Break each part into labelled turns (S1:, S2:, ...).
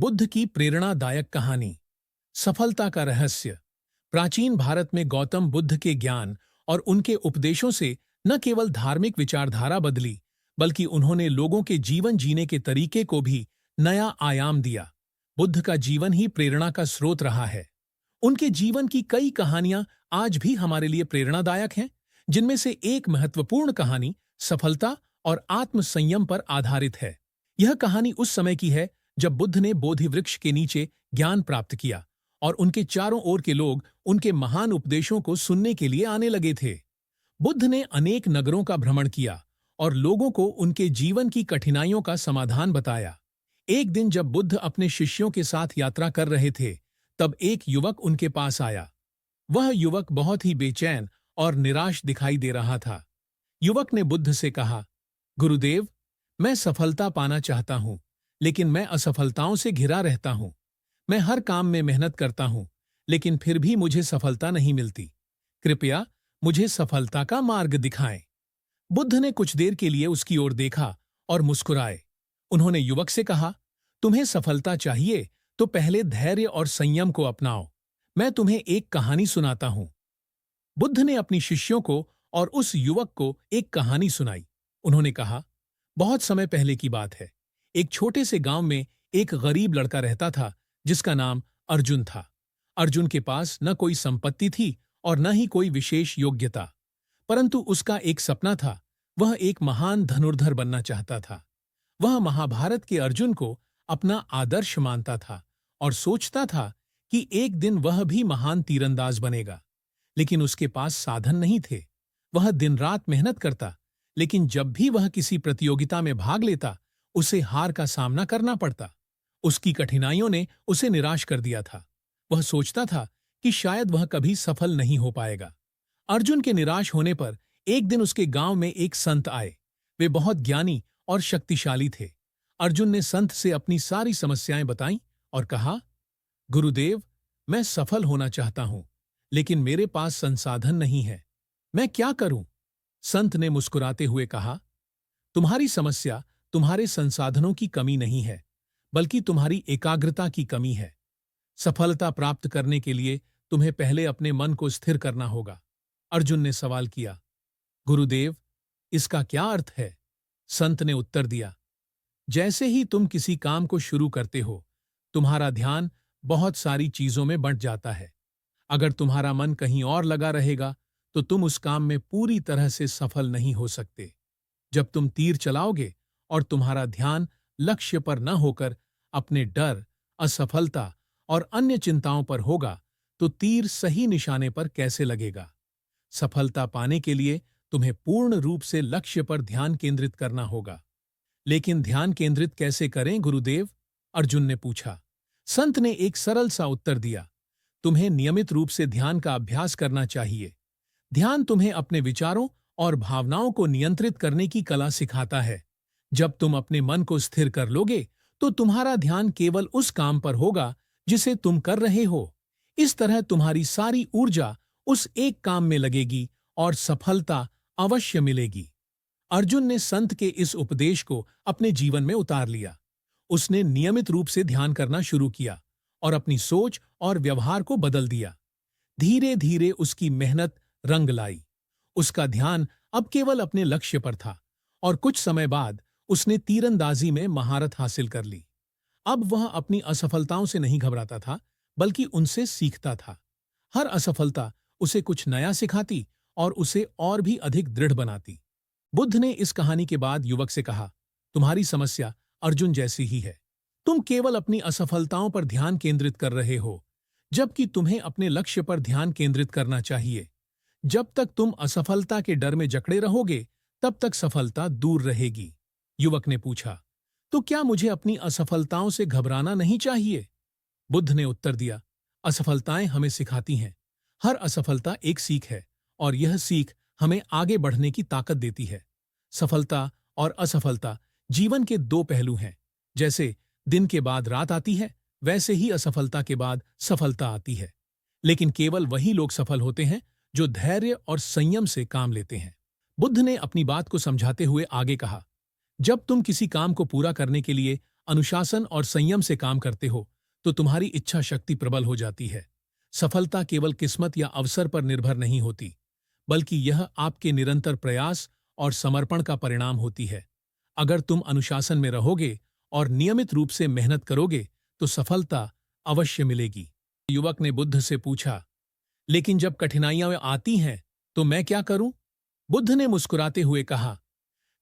S1: बुद्ध की प्रेरणादायक कहानी। सफलता का रहस्य। प्राचीन भारत में गौतम बुद्ध के ज्ञान और उनके उपदेशों से न केवल धार्मिक विचारधारा बदली, बल्कि उन्होंने लोगों के जीवन जीने के तरीके को भी नया आयाम दिया। बुद्ध का जीवन ही प्रेरणा का स्रोत रहा है। उनके जीवन की कई कहानियां आज भी हमारे लिए प्रेरणादायक हैं, जिनमें से एक महत्वपूर्ण कहानी सफलता और आत्मसंयम पर आधारित है। यह कहानी उस समय की है जब बुद्ध ने बोधि वृक्ष के नीचे ज्ञान प्राप्त किया और उनके चारों ओर के लोग उनके महान उपदेशों को सुनने के लिए आने लगे थे। बुद्ध ने अनेक नगरों का भ्रमण किया और लोगों को उनके जीवन की कठिनाइयों का समाधान बताया। एक दिन जब बुद्ध अपने शिष्यों के साथ यात्रा कर रहे थे, तब एक युवक उनके पास आया। वह युवक बहुत ही बेचैन और निराश दिखाई दे रहा था। युवक ने बुद्ध से कहा, गुरुदेव, मैं सफलता पाना चाहता हूं, लेकिन मैं असफलताओं से घिरा रहता हूं। मैं हर काम में मेहनत करता हूं, लेकिन फिर भी मुझे सफलता नहीं मिलती। कृपया मुझे सफलता का मार्ग दिखाएं। बुद्ध ने कुछ देर के लिए उसकी ओर देखा और मुस्कुराए। उन्होंने युवक से कहा, तुम्हें सफलता चाहिए तो पहले धैर्य और संयम को अपनाओ। मैं तुम्हें एक कहानी सुनाता हूं। बुद्ध ने अपनी शिष्यों को और उस युवक को एक कहानी सुनाई। उन्होंने कहा, बहुत समय पहले की बात है। एक छोटे से गांव में एक गरीब लड़का रहता था जिसका नाम अर्जुन था। अर्जुन के पास न कोई संपत्ति थी और न ही कोई विशेष योग्यता, परंतु उसका एक सपना था। वह एक महान धनुर्धर बनना चाहता था। वह महाभारत के अर्जुन को अपना आदर्श मानता था और सोचता था कि एक दिन वह भी महान तीरंदाज बनेगा। लेकिन उसके पास साधन नहीं थे। वह दिन रात मेहनत करता, लेकिन जब भी वह किसी प्रतियोगिता में भाग लेता, उसे हार का सामना करना पड़ता। उसकी कठिनाइयों ने उसे निराश कर दिया था। वह सोचता था कि शायद वह कभी सफल नहीं हो पाएगा। अर्जुन के निराश होने पर एक दिन उसके गांव में एक संत आए। वे बहुत ज्ञानी और शक्तिशाली थे। अर्जुन ने संत से अपनी सारी समस्याएं बताईं और कहा, गुरुदेव, मैं सफल होना चाहता हूं, लेकिन मेरे पास संसाधन नहीं है। मैं क्या करूं? संत ने मुस्कुराते हुए कहा, तुम्हारी समस्या तुम्हारे संसाधनों की कमी नहीं है, बल्कि तुम्हारी एकाग्रता की कमी है। सफलता प्राप्त करने के लिए तुम्हें पहले अपने मन को स्थिर करना होगा। अर्जुन ने सवाल किया, गुरुदेव, इसका क्या अर्थ है? संत ने उत्तर दिया, जैसे ही तुम किसी काम को शुरू करते हो, तुम्हारा ध्यान बहुत सारी चीजों में बंट जाता है। अगर तुम्हारा मन कहीं और लगा रहेगा, तो तुम उस काम में पूरी तरह से सफल नहीं हो सकते। जब तुम तीर चलाओगे और तुम्हारा ध्यान लक्ष्य पर न होकर अपने डर, असफलता और अन्य चिंताओं पर होगा, तो तीर सही निशाने पर कैसे लगेगा? सफलता पाने के लिए तुम्हें पूर्ण रूप से लक्ष्य पर ध्यान केंद्रित करना होगा। लेकिन ध्यान केंद्रित कैसे करें, गुरुदेव? अर्जुन ने पूछा। संत ने एक सरल सा उत्तर दिया, तुम्हें नियमित रूप से ध्यान का अभ्यास करना चाहिए। ध्यान तुम्हें अपने विचारों और भावनाओं को नियंत्रित करने की कला सिखाता है। जब तुम अपने मन को स्थिर कर लोगे, तो तुम्हारा ध्यान केवल उस काम पर होगा जिसे तुम कर रहे हो। इस तरह तुम्हारी सारी ऊर्जा उस एक काम में लगेगी और सफलता अवश्य मिलेगी। अर्जुन ने संत के इस उपदेश को अपने जीवन में उतार लिया। उसने नियमित रूप से ध्यान करना शुरू किया और अपनी सोच और व्यवहार को बदल दिया। धीरे धीरे उसकी मेहनत रंग लाई। उसका ध्यान अब केवल अपने लक्ष्य पर था और कुछ समय बाद उसने तीरंदाजी में महारत हासिल कर ली। अब वह अपनी असफलताओं से नहीं घबराता था, बल्कि उनसे सीखता था। हर असफलता उसे कुछ नया सिखाती और उसे और भी अधिक दृढ़ बनाती। बुद्ध ने इस कहानी के बाद युवक से कहा, तुम्हारी समस्या अर्जुन जैसी ही है। तुम केवल अपनी असफलताओं पर ध्यान केंद्रित कर रहे हो, जबकि तुम्हें अपने लक्ष्य पर ध्यान केंद्रित करना चाहिए। जब तक तुम असफलता के डर में जकड़े रहोगे, तब तक सफलता दूर रहेगी। युवक ने पूछा, तो क्या मुझे अपनी असफलताओं से घबराना नहीं चाहिए? बुद्ध ने उत्तर दिया, असफलताएं हमें सिखाती हैं। हर असफलता एक सीख है और यह सीख हमें आगे बढ़ने की ताकत देती है। सफलता और असफलता जीवन के दो पहलू हैं। जैसे दिन के बाद रात आती है, वैसे ही असफलता के बाद सफलता आती है। लेकिन केवल वही लोग सफल होते हैं जो धैर्य और संयम से काम लेते हैं। बुद्ध ने अपनी बात को समझाते हुए आगे कहा, जब तुम किसी काम को पूरा करने के लिए अनुशासन और संयम से काम करते हो तो तुम्हारी इच्छा शक्ति प्रबल हो जाती है। सफलता केवल किस्मत या अवसर पर निर्भर नहीं होती, बल्कि यह आपके निरंतर प्रयास और समर्पण का परिणाम होती है। अगर तुम अनुशासन में रहोगे और नियमित रूप से मेहनत करोगे तो सफलता अवश्य मिलेगी। युवक ने बुद्ध से पूछा, लेकिन जब कठिनाइयां आती हैं तो मैं क्या करूं? बुद्ध ने मुस्कुराते हुए कहा,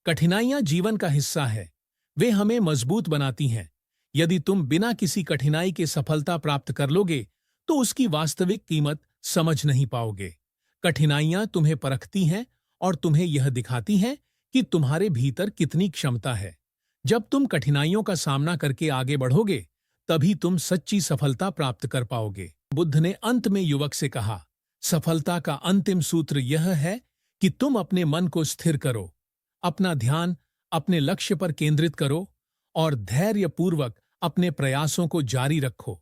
S1: कठिनाइयां जीवन का हिस्सा है। वे हमें मजबूत बनाती हैं। यदि तुम बिना किसी कठिनाई के सफलता प्राप्त कर लोगे तो उसकी वास्तविक कीमत समझ नहीं पाओगे। कठिनाइयां तुम्हें परखती हैं और तुम्हें यह दिखाती हैं कि तुम्हारे भीतर कितनी क्षमता है। जब तुम कठिनाइयों का सामना करके आगे बढ़ोगे तभी तुम सच्ची सफलता प्राप्त कर पाओगे। बुद्ध ने अंत में युवक से कहा, सफलता का अंतिम सूत्र यह है कि तुम अपने मन को स्थिर करो, अपना ध्यान अपने लक्ष्य पर केंद्रित करो और धैर्यपूर्वक अपने प्रयासों को जारी रखो।